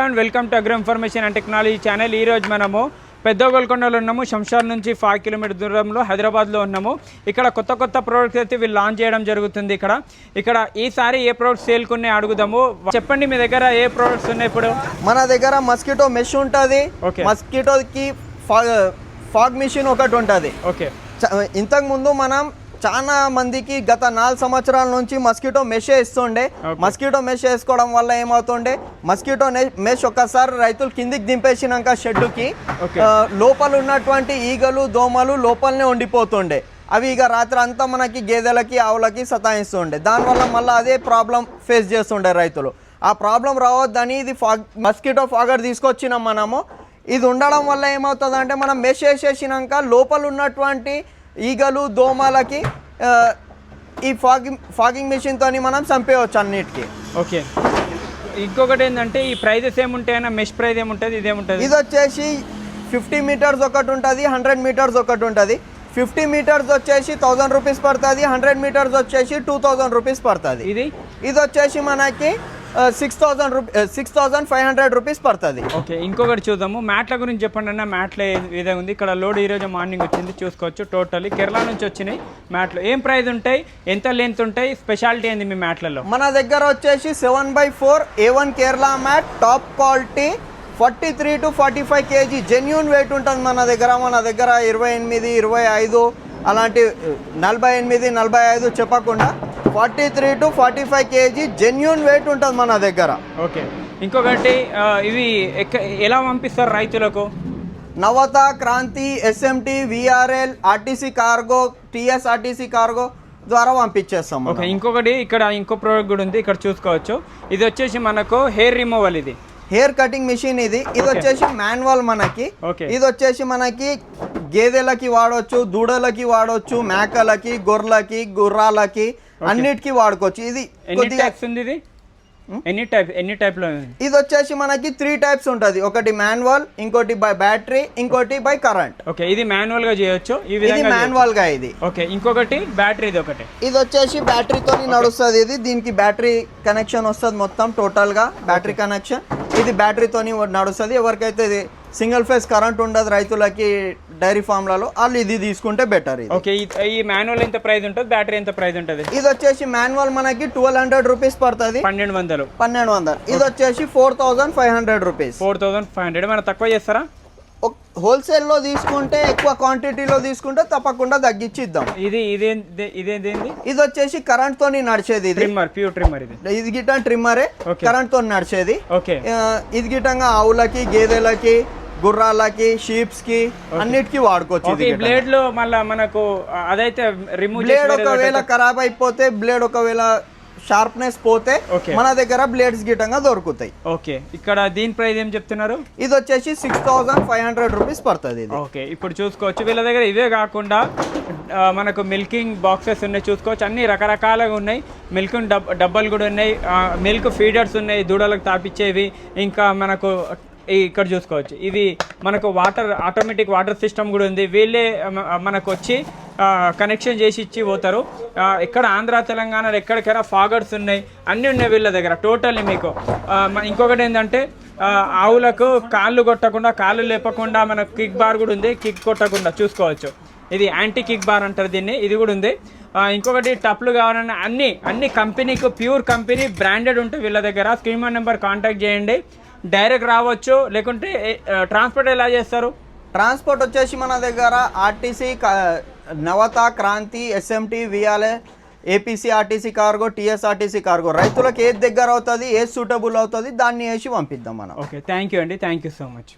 And welcome to agro information and technology channel. ఈరోజు మనము పెద్ద గోల్కొండలో ఉన్నాము. శంషార్ నుంచి 5 కిలోమీటర్ దూరంలో హైదరాబాద్లో ఉన్నాము. ఇక్కడ కొత్త ప్రోడక్ట్స్ అయితే వీళ్ళు లాంచ్ చేయడం జరుగుతుంది. ఇక్కడ ఈసారి ఏ ప్రొడక్ట్స్ సేల్కున్నాయి అడుగుదాము. చెప్పండి, మీ దగ్గర ఏ ప్రొడక్ట్స్ ఉన్నాయి? ఇప్పుడు మన దగ్గర మస్కిటో మెష్ ఉంటుంది. మస్కిటోకి ఫాగ్ మిషన్ ఒకటి ఉంటుంది. ఓకే, ఇంతకు ముందు మనం చాలా మందికి గత 4 సంవత్సరాల నుంచి మస్కిటో మెష్ వేస్తుండే. మస్కిటో మెష్ వేసుకోవడం వల్ల ఏమవుతుండే, మస్కిటో మెష్ ఒక్కసారి రైతులు కిందికి దింపేసినాక షెడ్డుకి లోపల ఉన్నటువంటి ఈగలు దోమలు లోపలనే ఉండిపోతుండే. అవి ఇక రాత్రి అంతా మనకి గేదెలకి ఆవులకి సతాయిస్తుండే. దానివల్ల మళ్ళీ అదే ప్రాబ్లం ఫేస్ చేస్తుండే రైతులు. ఆ ప్రాబ్లం రావద్దని ఇది మస్కిటో ఫాగర్ తీసుకొచ్చినాం మనము. ఇది ఉండడం వల్ల ఏమవుతుందంటే, మనం మెష్ వేసేసినాక లోపల ఉన్నటువంటి ఈగలు దోమలకి ఈ ఫాగింగ్ మిషన్తో మనం చంపేయవచ్చు అన్నిటికీ. ఓకే, ఇంకొకటి ఏంటంటే ఈ ప్రైజెస్ ఏముంటాయన్నా? మెష్ ప్రైజ్ ఏముంటుంది, ఇదేముంటుంది? ఇది వచ్చేసి 50 మీటర్స్ ఒకటి ఉంటుంది, 100 మీటర్స్ ఒకటి ఉంటుంది. 50 మీటర్స్ వచ్చేసి 1000 రూపీస్ పడుతుంది, 100 మీటర్స్ వచ్చేసి 2000 రూపీస్ పడుతుంది. ఇది వచ్చేసి మనకి 6500 రూపీస్ పడుతుంది. ఓకే, ఇంకొకటి చూద్దాము. మ్యాట్ల గురించి చెప్పండి అన్న. మ్యాట్ల ఏదే ఉంది ఇక్కడ లోడ్ ఈరోజు మార్నింగ్ వచ్చింది, చూసుకోవచ్చు. టోటల్లీ కేరళ నుంచి వచ్చినాయి మ్యాట్లు. ఏం ప్రైస్ ఉంటాయి, ఎంత లెంత్ ఉంటాయి, స్పెషాలిటీ ఏంది మీ మ్యాట్లలో? మన దగ్గర వచ్చేసి 7x4 A1 Kerala mat, top quality, 43 to 45 kg genuine weight ఉంటుంది మన దగ్గర. 28, 25 అలాంటి 48, 45 చెప్పకుండా 43 to 45 kg జెన్యూన్ వెయిట్ ఉంటుంది మన దగ్గర. ఓకే, ఇంకొకటి ఇవి ఎలా పంపిస్తారు రైతులకు? Navata, Kranthi, SMT, VRL, RTC cargo, TSRTC cargo ద్వారా పంపించేస్తాం. ఓకే, ఇంకొకటి ఇక్కడ ఇంకో ప్రోడక్ట్ కూడా ఉంది, ఇక్కడ చూసుకోవచ్చు. ఇది వచ్చేసి మనకు హెయిర్ రిమూవల్, ఇది హెయిర్ కటింగ్ మిషన్. ఇది వచ్చేసి మాన్యువల్ మనకి. ఇది వచ్చేసి మనకి గేదెలకి వాడవచ్చు, దూడలకి వాడవచ్చు, మేకలకి, గొర్రెలకి, గుర్రాలకి అన్నిటికీ వాడుకోవచ్చు. ఇది ఎన్ని టైప్ లో? ఇది వచ్చేసి మనకి 3 టైప్స్ ఉంటుంది. ఒకటి మాన్యువల్, ఇంకోటి బై బ్యాటరీ, ఇంకోటి బై కరెంట్. ఓకే, ఇది మాన్యువల్ గా చేయొచ్చు, ఇది మాన్యువల్ గా. ఇది ఓకే, ఇంకొకటి బ్యాటరీ. ఇది వచ్చేసి బ్యాటరీతో నడుస్తుంది. ఇది దీనికి బ్యాటరీ కనెక్షన్ వస్తుంది మొత్తం టోటల్ గా బ్యాటరీ కనెక్షన్. ఇది బ్యాటరీతో నడుస్తుంది. ఎవరికైతే సింగిల్ ఫేజ్ కరెంట్ ఉండదు రైతులకి డైరీ ఫామ్లలో, వాళ్ళు ఇది తీసుకుంటే బెటర్. ఓకే, ఈ మాన్యువల్ ఎంత ప్రైస్ ఉంటుంది, బ్యాటరీ ఎంత ప్రైస్ ఉంటుంది? ఇది వచ్చేసి మాన్యువల్ మనకి 1200 రూపీస్ పడుతుంది, 1200. ఇది వచ్చేసి 4500 రూపీస్. 4500 మనం తక్కువ చేస్తారా? హోల్సేల్ లో తీసుకుంటే, ఎక్కువ క్వాంటిటీలో తీసుకుంటే తప్పకుండా తగ్గించి ఇద్దాం. ఇది వచ్చేసి కరెంట్ తోని నడిచేది. Pure trimmer. ఇది గిట్ట ట్రిమ్మరే, కరెంట్ తో నడిచేది. ఇది గిట్టంగా ఆవులకి, గేదెలకి, గుర్రాలకి, షీప్స్ కి అన్నిటికీ వాడుకోవచ్చు. బ్లేడ్ లో మళ్ళీ మనకు అదైతే బ్లేడ్ ఒకవేళ ఖరాబ్ అయిపోతే, బ్లేడ్ ఒకవేళ షార్ప్నెస్ పోతే మన దగ్గర బ్లేడ్స్ గిట్టంగా దొరుకుతాయి. ఓకే, ఇక్కడ దీని ప్రైస్ ఏం చెప్తున్నారు? ఇది వచ్చేసి 6500 రూపీస్ పడుతుంది. ఓకే, ఇప్పుడు చూసుకోవచ్చు వీళ్ళ దగ్గర ఇవే కాకుండా మనకు మిల్కింగ్ బాక్సెస్ ఉన్నాయి, చూసుకోవచ్చు. అన్ని రకరకాలుగా ఉన్నాయి. మిల్కింగ్ డబ్బాలు కూడా ఉన్నాయి, మిల్క్ ఫీడర్స్ ఉన్నాయి, దూడలకు తాపిచ్చేవి. ఇంకా మనకు ఇక్కడ చూసుకోవచ్చు, ఇది మనకు ఆటోమేటిక్ వాటర్ సిస్టమ్ కూడా ఉంది. వీళ్ళే మనకు వచ్చి కనెక్షన్ చేసి ఇచ్చి పోతారు. ఇక్కడ ఆంధ్ర తెలంగాణలో ఎక్కడికైనా ఫాగర్స్ ఉన్నాయి, అన్నీ ఉన్నాయి వీళ్ళ దగ్గర టోటల్లీ. మీకు ఇంకొకటి ఏంటంటే, ఆవులకు కాళ్ళు కొట్టకుండా, కాళ్ళు లేపకుండా మనకు కిక్ బార్ కూడా ఉంది, కిక్ కొట్టకుండా చూసుకోవచ్చు. ఇది యాంటీ కిక్ బార్ అంటారు దీన్ని, ఇది కూడా ఉంది. ఇంకొకటి టప్లు కావాలన్నా అన్ని కంపెనీకి ప్యూర్ కంపెనీ బ్రాండెడ్ ఉంటాయి వీళ్ళ దగ్గర. స్క్రీన్ నెంబర్ కాంటాక్ట్ చేయండి, డైరెక్ట్ రావచ్చు. లేకుంటే ట్రాన్స్పోర్ట్ ఎలా చేస్తారు? ట్రాన్స్పోర్ట్ వచ్చేసి మన దగ్గర RTC, Navata, Kranthi, SMT, VRL, APC RTC cargo, TSRTC cargo. రైతులకు ఏది దగ్గర అవుతుంది, ఏది సూటబుల్ అవుతుంది దాన్ని వేసి పంపిద్దాం మనం. ఓకే, థ్యాంక్ యూ అండి, థ్యాంక్ యూ సో మచ్.